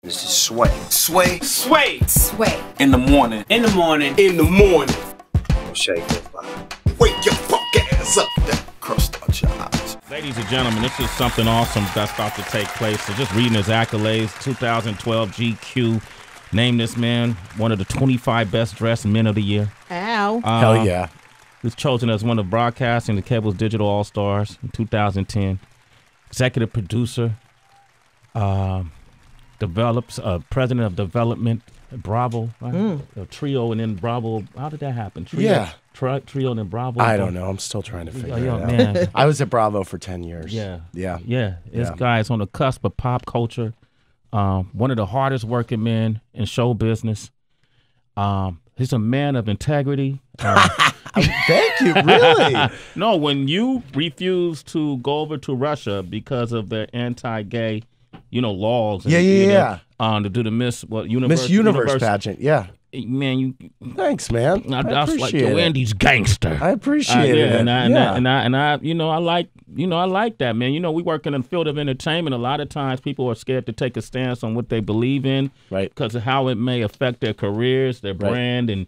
This is Sway. Sway. Sway. Sway. In the morning. In the morning. In the morning. Don't shake your body. Wake your fuck ass up. That crust out your eyes. Ladies and gentlemen, this is something awesome that's about to take place. So just reading his accolades, 2012 GQ named this man one of the 25 best dressed men of the year. Ow. Hell yeah. He was chosen as one of broadcasting the cable's digital all-stars in 2010. Executive producer, develops president of development at Bravo, right? A trio, and then Bravo. How did that happen? Trio, trio and then Bravo. I don't know. I'm still trying to figure it out. Man. I was at Bravo for 10 years. Yeah. Yeah. This guy is on the cusp of pop culture. One of the hardest working men in show business. He's a man of integrity. Thank you. Really? No, when you refuse to go over to Russia because of their anti-gay, laws. And, to do the Miss Universe pageant. Yeah. Man, you. Thanks, man. I appreciate like it. Andy's gangster. I appreciate it. And I like that, man. We work in the field of entertainment. A lot of times, people are scared to take a stance on what they believe in, right? Because of how it may affect their careers, their brand, and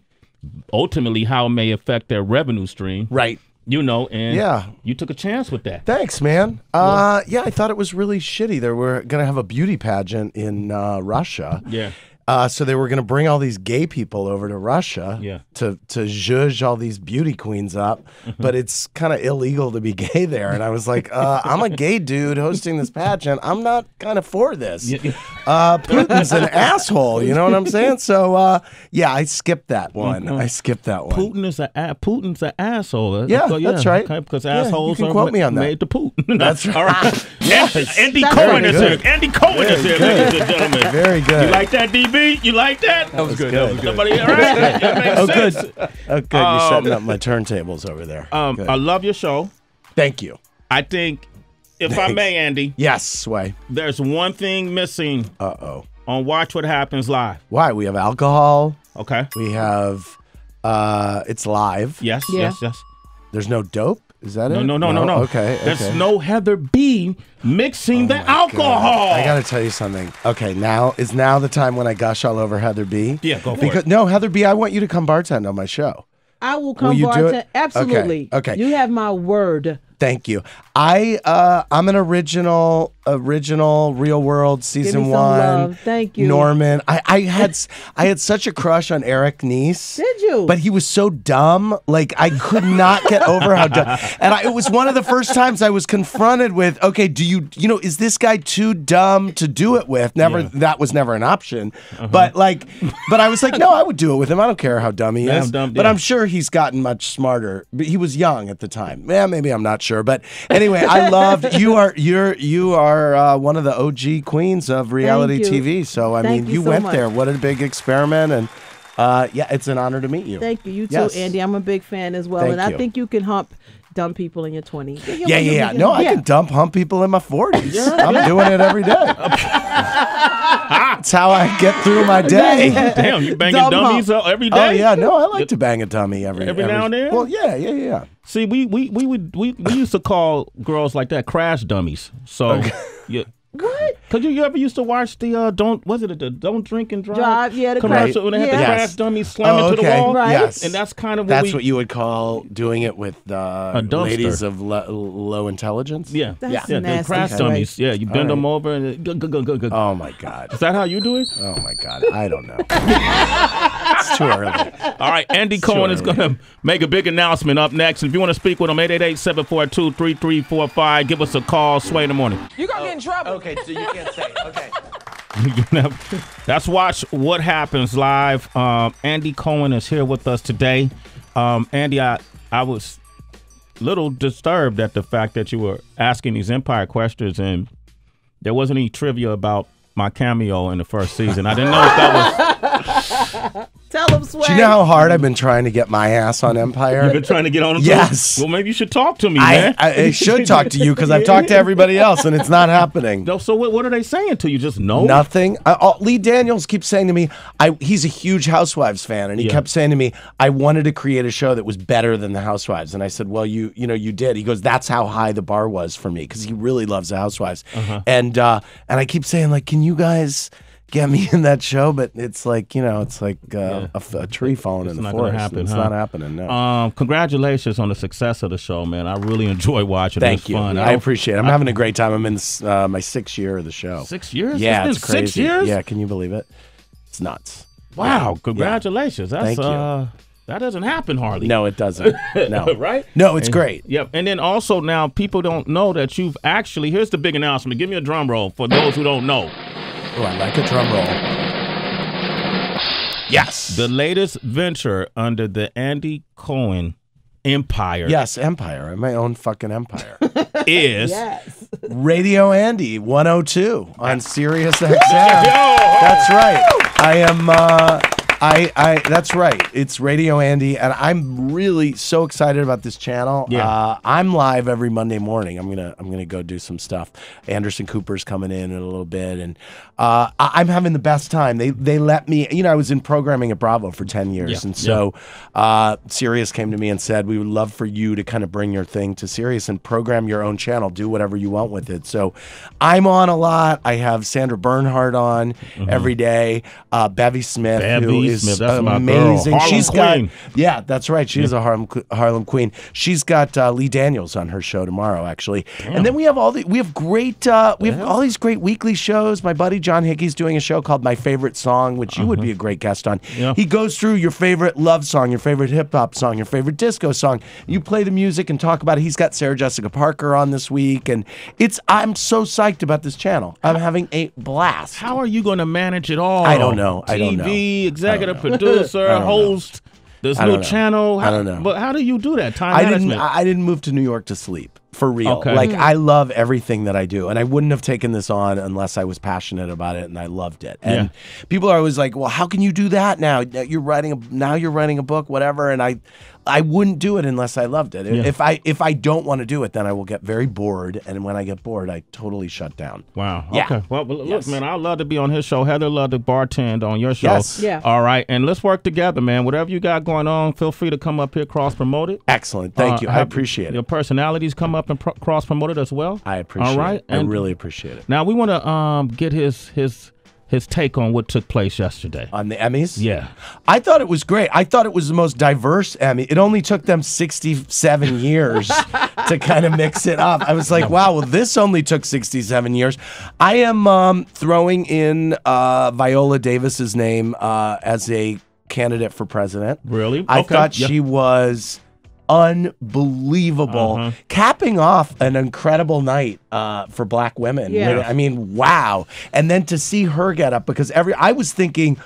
ultimately how it may affect their revenue stream, right? And you took a chance with that. Thanks, man. I thought it was really shitty. They were going to have a beauty pageant in Russia. Yeah. So they were going to bring all these gay people over to Russia to zhuzh all these beauty queens up, but it's kind of illegal to be gay there. And I was like, I'm a gay dude hosting this pageant. I'm not kind of for this. Putin's an asshole. You know what I'm saying? So, I skipped that one. Putin's an asshole. That's right. Because assholes you can quote me on that. Made to Putin. That's right. All right. Andy Cohen is here. Andy Cohen is here, ladies and gentlemen. Very good. You like that, DB? You like that? That was good. Somebody, all right? That makes sense. Good. Oh, good. You're setting up my turntables over there. I love your show. Thank you. I think, if I may, Andy. Yes, Sway. There's one thing missing. Uh-oh. On Watch What Happens Live. Why? We have alcohol. Okay. We have, it's live. Yes. There's no dope. Is that it? No. Okay. There's no Heather B mixing the alcohol. God. I got to tell you something. Okay, now is the time when I gush all over Heather B. Yeah, go for it. No, Heather B, I want you to come bartend on my show. I will come bartend. Absolutely. Okay. You have my word. Thank you. I'm an original Real World season 1. Love. Thank you, Norman. I had such a crush on Eric Nies. Did you? But he was so dumb. Like I could not get over how dumb. And it was one of the first times I was confronted with, okay, do is this guy too dumb to do it with? That was never an option. But I was like, no, I would do it with him. I don't care how dumb he is. But I'm sure he's gotten much smarter. But he was young at the time. Yeah, maybe I'm not sure. But anyway, I loved you are one of the OG queens of reality TV. So I mean, you went there. What a big experiment, and it's an honor to meet you. Thank you. You too, Andy. I'm a big fan as well, I think you can hump dumb people in your 20s. Yeah. No, I can hump people in my 40s. I'm doing it every day. That's how I get through my day. Damn, you banging dummies every day? Oh yeah, no, I like to bang a dummy every now and then. Well, yeah. See, we used to call girls like that crash dummies. So, What? Cause you ever used to watch the don't drink and drive? Yeah, the commercial when they had the crash dummies slamming to the wall. Right. Yes. And that's kind of what you would call doing it with ladies of low intelligence. Yeah, that's the crash dummies. Yeah, you bend them over and go. Oh my God. Is that how you do it? Oh my God, I don't know. It's too early. All right, Andy Cohen is gonna make a big announcement up next. If you want to speak with him, 888-742-3345. Give us a call. Sway in the morning. You gonna get in trouble. Okay, so you can't say it. Okay. Let's watch What Happens Live. Andy Cohen is here with us today. Andy, I was a little disturbed at the fact that you were asking these Empire questions and there wasn't any trivia about my cameo in the first season. I didn't know if that was... Tell him, Sway. Do you know how hard I've been trying to get my ass on Empire? You've been trying to get on them? Yes. Well, maybe you should talk to me, man. I should talk to you because I've talked to everybody else and it's not happening. No, so what are they saying to you? Just no? Nothing. Lee Daniels keeps saying to me, he's a huge Housewives fan, and he kept saying to me, I wanted to create a show that was better than the Housewives. And I said, well, you did. He goes, that's how high the bar was for me because he really loves the Housewives. And I keep saying, like, can you guys get me in that show, but it's like, it's like a tree falling in the not forest. Gonna happen, it's huh? not happening, no. Congratulations on the success of the show, man. I really enjoy watching it. Thank it's you. fun. I appreciate it. I'm having a great time. I'm in my 6th year of the show. 6 years? Yeah, it's it's been crazy. 6 years? Yeah, can you believe it? It's nuts. Wow, congratulations. Thank you. That doesn't happen hardly. No, it doesn't. No. Right? No, it's great. Yep. And then also now people don't know that you've actually, here's the big announcement. Give me a drum roll for those who don't know. Oh, I like a drum roll. Yes. The latest venture under the Andy Cohen empire. Yes, empire. My own fucking empire. Is Radio Andy 102 on Sirius XM. That's right. I am that's right. It's Radio Andy, and I'm really so excited about this channel. Yeah. I'm live every Monday morning. I'm gonna go do some stuff. Anderson Cooper's coming in a little bit, and I'm having the best time. They let me. I was in programming at Bravo for 10 years, and so Sirius came to me and said, "We would love for you to kind of bring your thing to Sirius and program your own channel. Do whatever you want with it." So I'm on a lot. I have Sandra Bernhardt on every day. Bevy Smith, who is amazing. She's got, that's right. She is a Harlem Queen. She's got Lee Daniels on her show tomorrow, actually. Damn. And then we have all these great weekly shows. My buddy John Hickey's doing a show called My Favorite Song, which you would be a great guest on. Yeah. He goes through your favorite love song, your favorite hip hop song, your favorite disco song. You play the music and talk about it. He's got Sarah Jessica Parker on this week, and I'm so psyched about this channel. I'm having a blast. How are you going to manage it all? I don't know. TV, executive producer, host, this new channel. I don't know. But how do you do that? Time management. I didn't move to New York to sleep. For real. Okay. Like, I love everything that I do. And I wouldn't have taken this on unless I was passionate about it and I loved it. And people are always like, well, how can you do that now? You're writing a book, whatever. And I wouldn't do it unless I loved it. Yeah. If I don't want to do it, then I will get very bored. And when I get bored, I totally shut down. Wow. Yeah. Okay. Well, look, man, I'd love to be on his show. Heather love to bartend on your show. Yes. Yeah. All right. And let's work together, man. Whatever you got going on, feel free to come up here, cross-promote it. Excellent. Thank you. I appreciate it. Your personalities come up and cross-promote it as well. I appreciate it. I really appreciate it. Now, we want to get his take on what took place yesterday. On the Emmys? Yeah. I thought it was great. I thought it was the most diverse Emmy. It only took them 67 years to kind of mix it up. I was like, wow, well, this only took 67 years. I am throwing in Viola Davis's name as a candidate for president. Really? I thought she was unbelievable, capping off an incredible night for Black women. Yeah. I mean, wow. And then to see her get up, because I was thinking,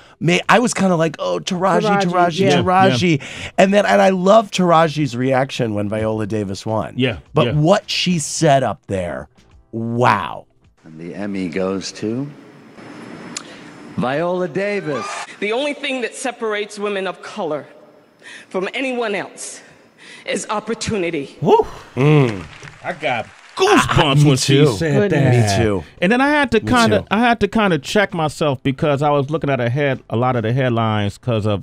I was kind of like, oh, Taraji. And I love Taraji's reaction when Viola Davis won. Yeah. But what she said up there, wow. And the Emmy goes to Viola Davis. The only thing that separates women of color from anyone else is opportunity. Woo. I got goosebumps when she said that. Me too. And then I had to kind of check myself because I was looking at a lot of the headlines because of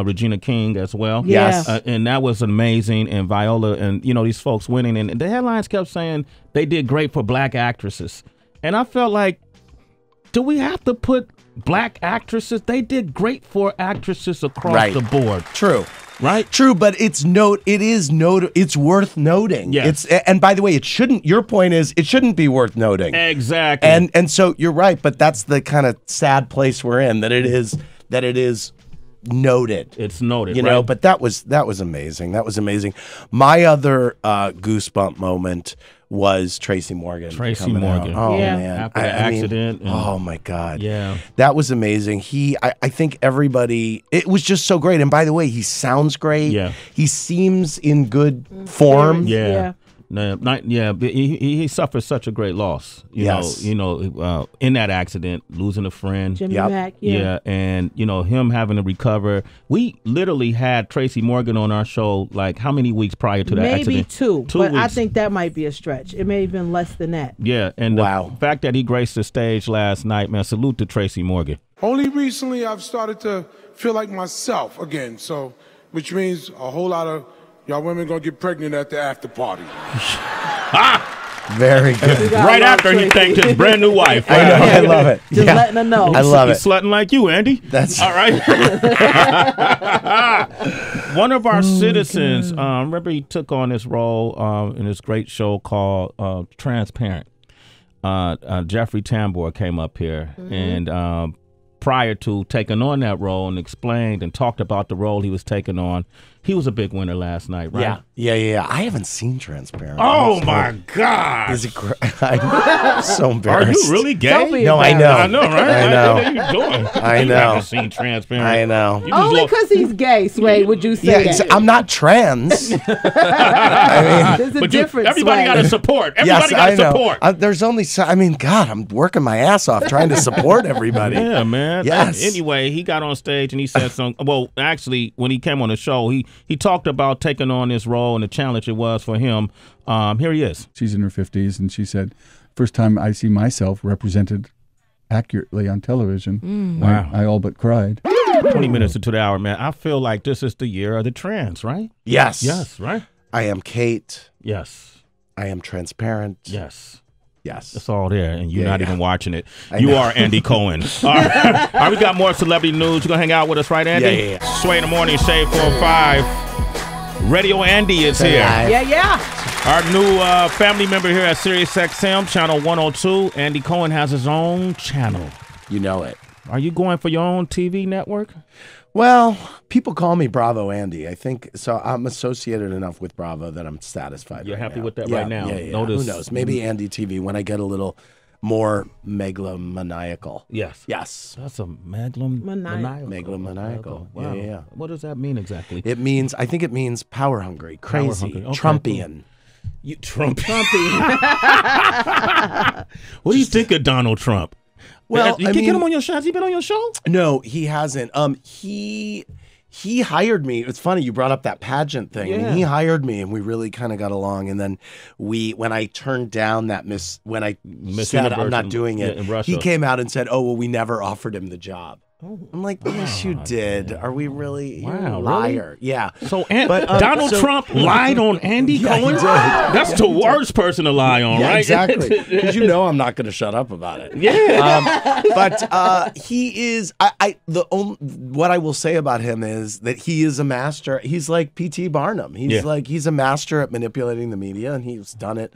Regina King as well. Yes. And that was amazing. And Viola and these folks winning, and the headlines kept saying they did great for Black actresses. And I felt like, do we have to put Black actresses? They did great for actresses across the board. True. Right? True, but it's worth noting. Yes. And by the way, your point is it shouldn't be worth noting. Exactly. And so you're right, but that's the kind of sad place we're in, that it is noted. It's noted, you know, but that was amazing. That was amazing. My other goosebump moment was Tracy Morgan. Morgan. Oh, man. After the accident. Oh, my God. Yeah. That was amazing. I think everybody, it was just so great. And by the way, he sounds great. Yeah. He seems in good form. Yeah. He suffered such a great loss. You know, in that accident, losing a friend. Jimmy Mack, and him having to recover. We literally had Tracy Morgan on our show like how many weeks prior to that accident? Maybe two, but weeks. I think that might be a stretch. It may have been less than that. Yeah, and the fact that he graced the stage last night, man, salute to Tracy Morgan. Only recently I've started to feel like myself again, so which means a whole lot of y'all women gonna get pregnant at the after party. Very good. Right after he thanked his brand new wife. I know. I love it. Just letting her know. I love it. He's slutting like you, Andy. That's all right. One of our citizens, remember he took on this role in this great show called Transparent. Jeffrey Tambor came up here and prior to taking on that role and explained and talked about the role he was taking on, he was a big winner last night, right? Yeah. I haven't seen Transparent. Oh my God! Is it? I'm so embarrassed. Are you really gay? Don't be No, I know. I know, right? I know. What are you doing? I know. You haven't seen Transparent. I know. Only because he's gay, Sway, would you say that? I'm not trans. I mean, There's a But difference, everybody Sway. got to support. Everybody got to support. There's only God, I'm working my ass off trying to support everybody. Yeah, man. Yes. Anyway, he got on stage and he said something. Well, actually, when he came on the show, he talked about taking on this role and the challenge it was for him. Here he is. She's in her 50s, and she said, first time I see myself represented accurately on television, Wow. I all but cried. 20 minutes into the hour, man. I feel like this is the year of the trans, right? Yes. Yes, right? I am Kate. Yes. I am transparent. Yes. Yes. It's all there, and you're not even watching it. I You know. are Andy Cohen. All right, we got more celebrity news. You going to hang out with us, right, Andy? Yeah. Sway in the Morning, Shade 405. Radio Andy is here. Yeah. Our new family member here at Sirius XM, channel 102. Andy Cohen has his own channel. You know it. Are you going for your own TV network? Well, people call me Bravo Andy. I think so. I'm associated enough with Bravo that I'm satisfied. You're right happy now. with that Yeah, right now? Yeah. Notice- Who knows? Maybe Andy TV when I get a little more megalomaniacal. Yes. Yes. That's a megalomaniacal. Megalomaniacal. Wow. Yeah. What does that mean exactly? I think it means power hungry, crazy, hungry. Okay, Trumpian. You Trumpy. What do you think of Donald Trump? Well, you get him on your show. Has he been on your show? No, he hasn't. He hired me. It's funny you brought up that pageant thing. I mean, he hired me, and we really kind of got along. And then when I turned down that Miss said I'm not doing it, in Russia. he came out and said, "Oh well, we never offered him the job." I'm like, yes, you did. Are we really? You're a liar. Really? Yeah. So Donald Trump lied on Andy Cohen? That's the worst person to lie on, right? Exactly. Because you know I'm not going to shut up about it. Yeah. But he is. What I will say about him is that he is a master. He's like P.T. Barnum. He's a master at manipulating the media, and he's done it,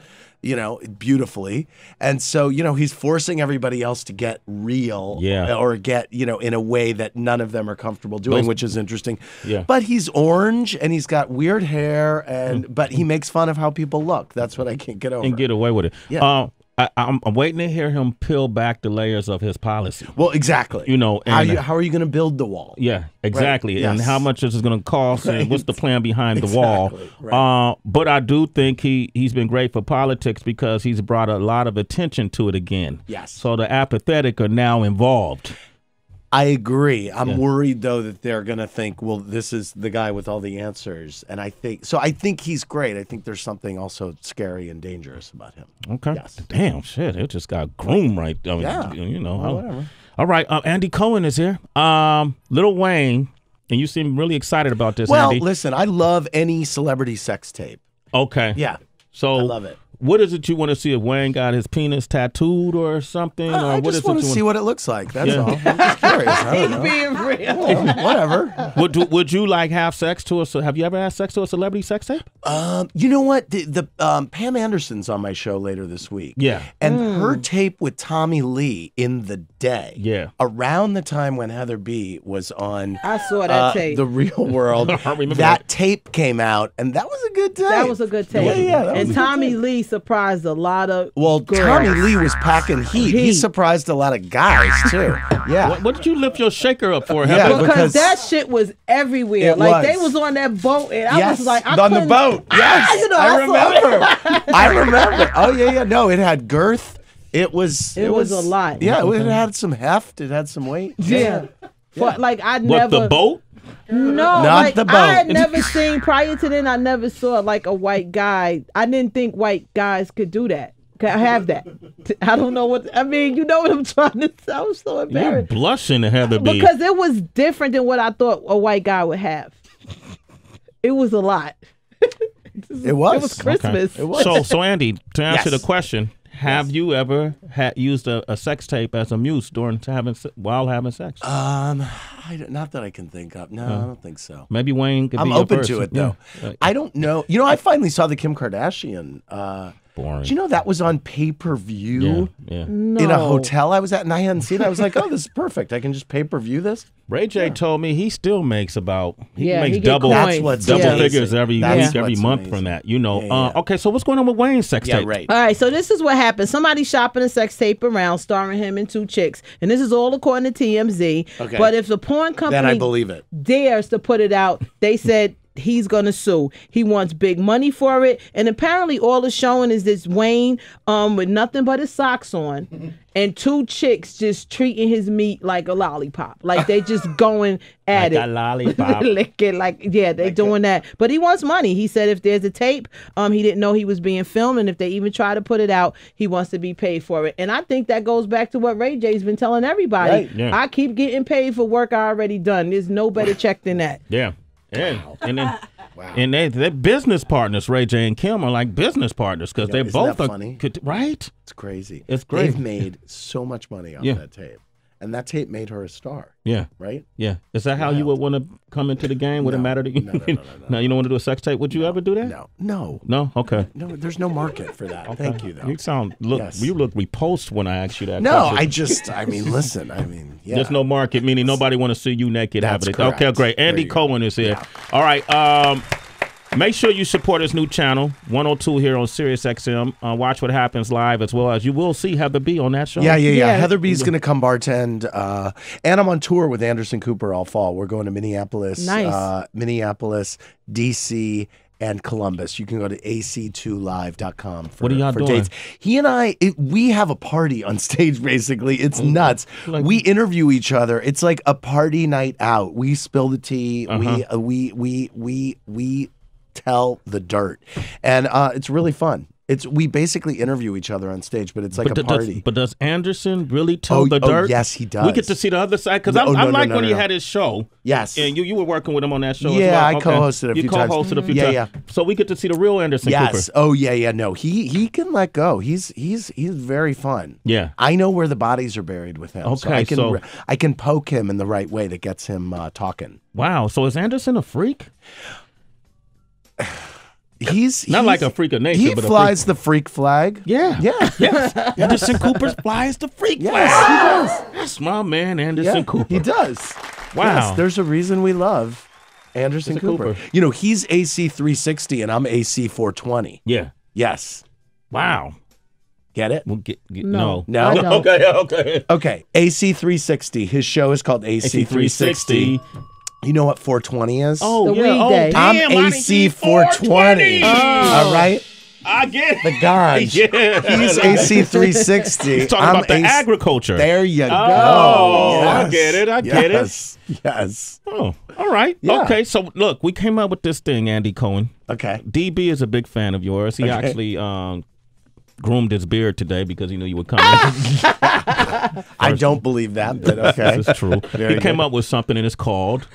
beautifully. And so, he's forcing everybody else to get real, or get, in a way that none of them are comfortable doing, which is interesting. Yeah. But he's orange and he's got weird hair, but he makes fun of how people look. That's what I can't get over. And get away with it. Yeah. I'm waiting to hear him peel back the layers of his policy. Well, exactly. How are you going to build the wall? Yeah, exactly. Right. And Yes. how much is it going to cost, and what's the plan behind the wall? Right. But I do think he's been great for politics because he's brought a lot of attention to it again. Yes. So the apathetic are now involved. I agree. I'm worried, though, that they're going to think, well, this is the guy with all the answers. And I think he's great. I think there's something also scary and dangerous about him. Okay. Yes. Damn, shit. It just got groomed right there. Yeah. Whatever. All right. Andy Cohen is here. Lil Wayne, and you seem really excited about this, Well, Andy. listen, I love any celebrity sex tape. Okay. Yeah. So I love it. What is it you want to see? If Wayne got his penis tattooed or something? I or what just is want it to you see what it looks like. That's all. I'm just curious. I don't know. Being real. Whatever. Would you like have sex to a? Have you ever had sex to a celebrity sex tape? You know what? The Pam Anderson's on my show later this week. Yeah. And her tape with Tommy Lee in the day. Yeah. Around the time when Heather B was on I saw that tape. The Real World. I remember that tape came out, and that was a good tape. That was a good tape. Yeah, that was a and good Tommy tape. Lee surprised a lot of girls. Tommy Lee was packing heat. He surprised a lot of guys, too. Yeah. What did you lift your shaker up for, Yeah, Heather? Because that shit was everywhere. It like was. they was on that boat, and I Yes, was like, on the boat. Yes, I remember. I remember. Oh yeah. No, it had girth. It was a lot. Yeah, it had some heft. It had some weight. Yeah. But like I What, never. the boat? No, Not like the boat. I had never seen prior to then. I never saw like a white guy. I didn't think white guys could do that. Could have that. I don't know what. I mean, you know what I'm trying to say. I was so You're embarrassed blushing, Heather B. because it was different than what I thought a white guy would have. It was a lot. It was. It was Christmas. Okay. So Andy, to answer Yes. the question, have you ever used a sex tape as a muse while having sex? Not that I can think of. No, I don't think so. Maybe Wayne could I'm be your open person. to it though. Yeah. I don't know. You know, I finally saw the Kim Kardashian. Boring. Do you know that was on pay-per-view Yeah. No. in a hotel I was at, and I hadn't seen it. I was like, oh, this is perfect. I can just pay-per-view this. Ray J told me he still makes about he Yeah, makes he get double coins. That's what's double amazing. figures every That's week, every what's month amazing. from that. You know. Yeah. Okay, so what's going on with Wayne's sex Yeah, tape? right. All right, so this is what happened. Somebody shopping a sex tape around starring him and 2 chicks. And this is all according to TMZ. Okay. But if the porn company Then I believe it. dares to put it out, they said he's gonna sue. He wants big money for it. And apparently all it's showing is this Wayne with nothing but his socks on and 2 chicks just treating his meat like a lollipop. Like they just going at Like it. a lollipop. Licking, they doing that. But he wants money. He said if there's a tape, he didn't know he was being filmed, and if they even try to put it out, he wants to be paid for it. And I think that goes back to what Ray J's been telling everybody. Right. Yeah. I keep getting paid for work I already done. There's no better check than that. Yeah. And then they're business partners. Ray J and Kim are like business partners because they isn't both that are funny? right. It's crazy. It's great. They've made so much money off that tape. And that tape made her a star. Yeah. Right? Yeah. Is that how you would want to come into the game? Would it matter to you? No, you don't want to do a sex tape? Would you ever do that? No. No? Okay. No, there's no market for that. Thank you, though. You look repulsed when I asked you that No, question. listen, yeah. There's no market, meaning nobody want to see you naked. That's correct. Okay, great. Andy Cohen is here. All right. Make sure you support his new channel, 102 here on Sirius XM. Watch What Happens Live, as well as you will see Heather B on that show. Yeah. Heather B's going to come bartend. And I'm on tour with Anderson Cooper all fall. We're going to Minneapolis, DC, and Columbus. You can go to ac2live.com for, what are y'all for doing? dates. He and I, we have a party on stage, basically. It's nuts. We interview each other. It's like a party night out. We spill the tea. We tell the dirt. And it's really fun. We basically interview each other on stage, but it's like a party. But does Anderson really tell the dirt? Yes, he does. We get to see the other side because I like when he had his show. Yes, and you were working with him on that show. Yeah, as well. I co-hosted a few times. You co-hosted a few times. Yeah. So we get to see the real Anderson Cooper. Yes. Oh yeah. No, he can let go. He's very fun. Yeah. I know where the bodies are buried with him. Okay, so I can poke him in the right way that gets him talking. Wow. So is Anderson a freak? He's not like a freak of nature. He but flies the freak flag. Yeah. Yes. Anderson Cooper flies the freak flag. Yes, he does. That's my man, Anderson Cooper. He does. Wow. Yes, there's a reason we love Anderson Cooper. You know, he's AC 360 and I'm AC 420. Yeah. Yes. Wow. Get it? We'll No. Okay. AC 360. His show is called AC 360. You know what 420 is? Oh, The yeah. weekday. I'm AC 420. All right. I get it. The ganj. Yeah. He's AC 360. He's talking about the agriculture. There you go. Oh, Yes. I get it. Yes. Oh, all right. Yeah. Okay, so look, we came up with this thing, Andy Cohen. Okay. DB is a big fan of yours. He actually groomed his beard today because he knew you were coming. I don't believe that, but okay. This is true. He came up with something, and it's called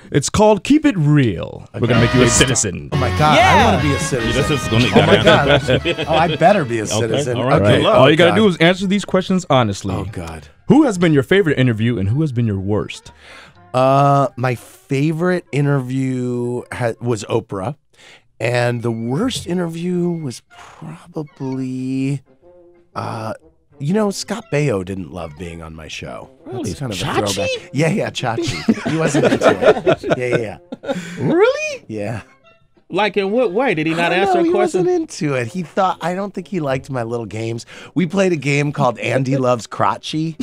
Keep It Real. We're going to make you a citizen. Oh, my God. I want to be a citizen. this is going to Oh, my God. Oh, I better be a citizen. all right. Okay. All you got to do is answer these questions honestly. Oh, God. Who has been your favorite interview and who has been your worst? My favorite interview was Oprah, and the worst interview was probably, Scott Baio didn't love being on my show. Really? That's kind of Chachi? a throwback. Yeah, Chachi. He wasn't into it. Yeah. really Yeah. like in what way did he not answer a He question? wasn't into it. I don't think he liked my little games. We played a game called Andy Loves Crotchy.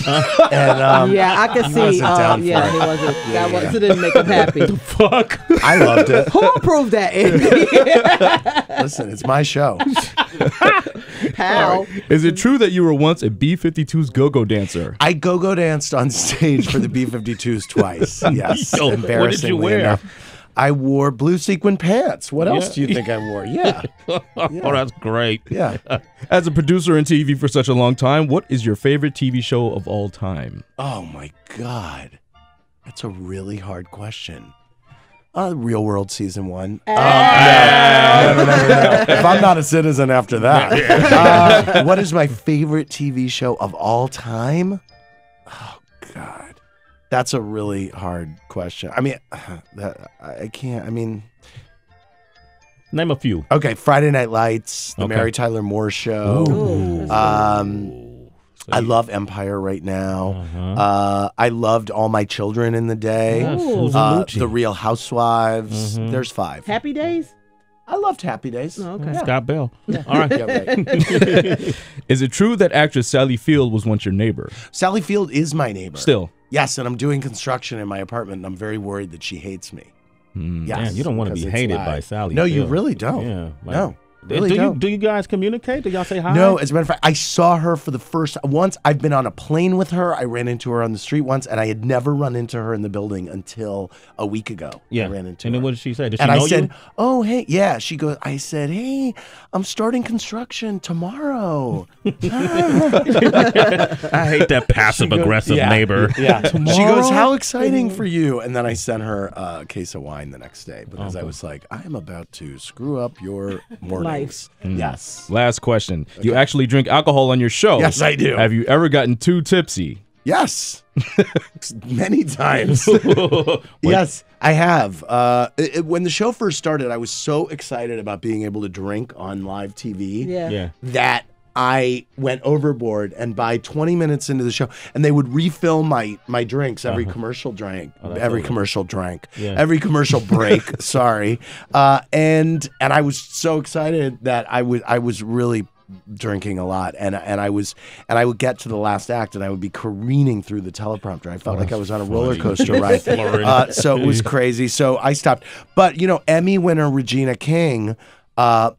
And, Yeah, I can he see. wasn't down for Yeah, it. he wasn't. That didn't make him happy. Fuck. I loved it. Who approved that, Andy? Listen, it's my show. How? Is it true that you were once a B-52's go-go dancer? I go-go danced on stage for the B-52s twice. Yes. Yo, what did you Embarrassingly wear? enough. I wore blue sequin pants. What else do you think I wore? Yeah. Oh, that's great. Yeah. As a producer in TV for such a long time, what is your favorite TV show of all time? Oh, my God. That's a really hard question. Real World season 1. No. If I'm not a citizen after that. What is my favorite TV show of all time? Oh, God. That's a really hard question. I mean, I can't, I mean... Name a few. Okay, Friday Night Lights, The Mary Tyler Moore Show. I love Empire right now. I loved All My Children in the Day. The Real Housewives. There's 5. Happy Days? I loved Happy Days. Oh, okay. Scott Bell. All right. Is it true that actress Sally Field was once your neighbor? Sally Field is my neighbor. Still? Yes, and I'm doing construction in my apartment, and I'm very worried that she hates me. Yes, Man, you don't want to be hated by Sally No, Field. you really don't. Yeah, No. Really do you guys communicate? Do y'all say hi? No, as a matter of fact, I saw her for the first once. I've been on a plane with her. I ran into her on the street once, and I had never run into her in the building until a week ago. Yeah, I ran into and her. then what did she say? Did she and know I said, you? "Oh, hey, yeah." She goes. I said, "Hey, I'm starting construction tomorrow." I hate that passive aggressive neighbor. Yeah. She goes, "How exciting for you!" And then I sent her a case of wine the next day because I was like, "I am about to screw up your mornings." Yes. Last question. You actually drink alcohol on your show? Yes, I do. Have you ever gotten too tipsy? Yes. Many times. Yes, I have. When the show first started, I was so excited about being able to drink on live TV that I went overboard, and by 20 minutes into the show, and they would refill my drinks every commercial break. Every commercial break. Sorry, and I was so excited that I was really drinking a lot, and I would get to the last act, and I would be careening through the teleprompter. I felt like I was on a roller coaster ride. So it was crazy. So I stopped. But Emmy winner Regina King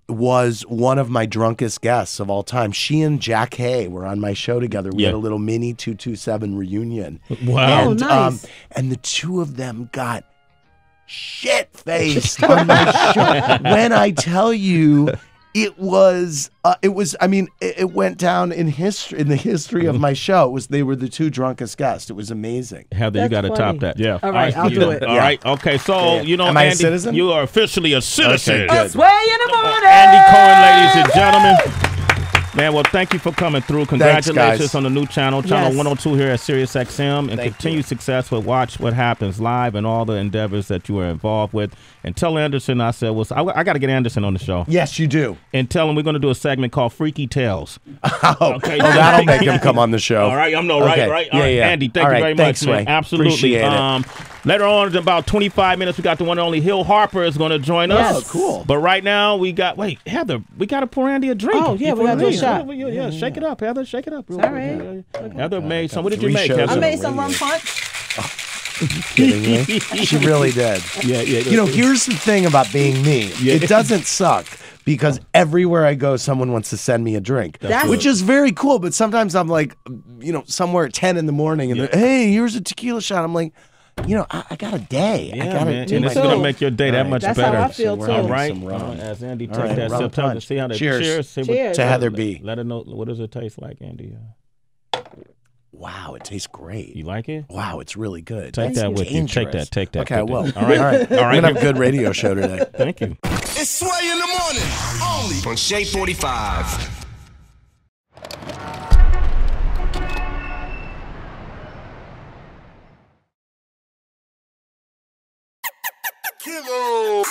was one of my drunkest guests of all time. She and Jack Hay were on my show together. We had a little mini 227 reunion. Wow. And, nice. And the two of them got shit-faced on my show. When I tell you, it went down in the history of my show. They were the two drunkest guests. It was amazing. Heather, you got to top that. Yeah. All right, I'll do it. All right. Okay. So, Am I a Andy, citizen? you are officially a citizen. Okay, good. Sway in the morning. Andy Cohen, ladies and gentlemen. Man, well, thank you for coming through. Congratulations guys. on the new channel, Channel Yes. 102 here at Sirius XM, and Thank continued success with Watch What Happens Live and all the endeavors that you were involved with. And tell Anderson I said, I got to get Anderson on the show. Yes, you do. And tell him we're going to do a segment called Freaky Tales. Okay. That'll make him come on the show. All right, right. All right, Andy, thank you very Thanks, much, man. Sway. Absolutely. Appreciate it. Later on, in about 25 minutes, we got the one and only Hill Harper is going to join us. Oh, cool. But right now, Heather, we got to pour Andy a drink. Oh, yeah, we got to do a shot. Yeah, shake it up, Heather. Shake it up. All right. Heather made some. What did you 3 make, shows Heather? I in made a some rum radio. punch. Kidding me? She really did. Yeah. Here's the thing about being me. It doesn't suck because everywhere I go, someone wants to send me a drink, which is very cool. But sometimes I'm like, somewhere at 10 in the morning, and they're, hey, here's a tequila shot. I'm like, I got a day. Yeah, I got man. to do And my it's going to thing. make your day that much That's better. how I feel, too. All right. Some rum. As Andy All takes right, that rum sip, time to punch. see how that Cheers. See Cheers. To Heather B. Let her know, what does it taste like, Andy? Wow, it tastes great. You like it? Wow, it's really good. Take That's that with you. Take dangerous. that. Take that. Okay, I take will. that. All right. All right. We're going to have a good radio show today. Thank you. It's Sway in the morning, only on Shea 45. Kilo.